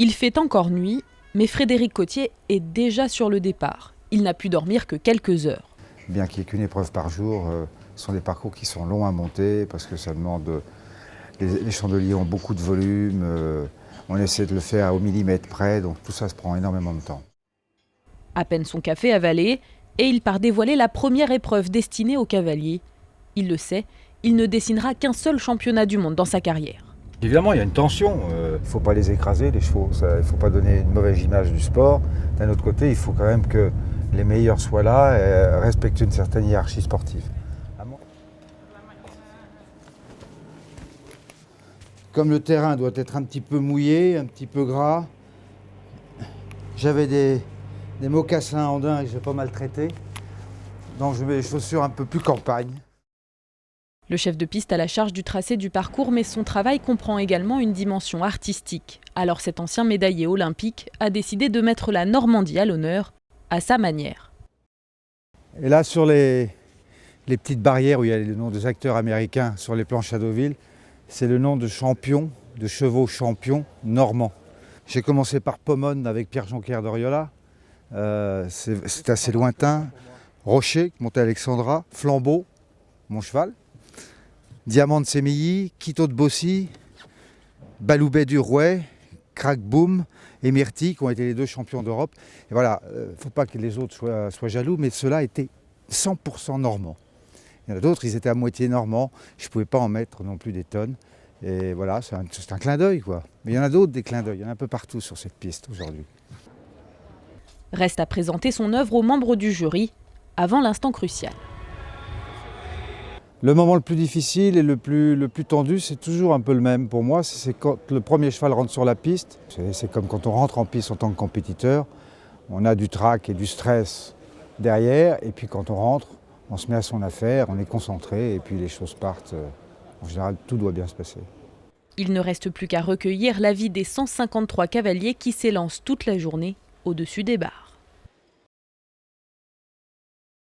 Il fait encore nuit, mais Frédéric Cottier est déjà sur le départ. Il n'a pu dormir que quelques heures. Bien qu'il n'y ait qu'une épreuve par jour, ce sont des parcours qui sont longs à monter parce que ça demande. Les chandeliers ont beaucoup de volume, on essaie de le faire au millimètre près, donc tout ça se prend énormément de temps. À peine son café avalé, et il part dévoiler la première épreuve destinée aux cavaliers. Il le sait, il ne dessinera qu'un seul championnat du monde dans sa carrière. Évidemment, il y a une tension. Il ne faut pas les écraser, les chevaux. Il ne faut pas donner une mauvaise image du sport. D'un autre côté, il faut quand même que les meilleurs soient là et respectent une certaine hiérarchie sportive. Comme le terrain doit être un petit peu mouillé, un petit peu gras, j'avais des mocassins andins que j'ai pas maltraités. Donc je mets les chaussures un peu plus campagne. Le chef de piste a la charge du tracé du parcours, mais son travail comprend également une dimension artistique. Alors cet ancien médaillé olympique a décidé de mettre la Normandie à l'honneur, à sa manière. Et là, sur les petites barrières où il y a le nom des acteurs américains sur les planches à Deauville, c'est le nom de champion, de chevaux champions normands. J'ai commencé par Pomone avec Pierre Jonquière d'Oriola. C'est assez lointain. Rocher, monté Alexandra. Flambeau, mon cheval. Diamant de Sémilly, Quito de Bossy, Baloubet du Rouet, Crack-Boom et Myrtille qui ont été les deux champions d'Europe. Et voilà, il ne faut pas que les autres soient jaloux, mais ceux-là étaient 100% normands. Il y en a d'autres, ils étaient à moitié normands. Je ne pouvais pas en mettre non plus des tonnes. Et voilà, c'est un clin d'œil, quoi. Mais il y en a d'autres, des clins d'œil. Il y en a un peu partout sur cette piste aujourd'hui. Reste à présenter son œuvre aux membres du jury, avant l'instant crucial. Le moment le plus difficile et le plus tendu, c'est toujours un peu le même pour moi. C'est quand le premier cheval rentre sur la piste. C'est comme quand on rentre en piste en tant que compétiteur. On a du trac et du stress derrière. Et puis quand on rentre, on se met à son affaire, on est concentré et puis les choses partent. En général, tout doit bien se passer. Il ne reste plus qu'à recueillir l'avis des 153 cavaliers qui s'élancent toute la journée au-dessus des barres.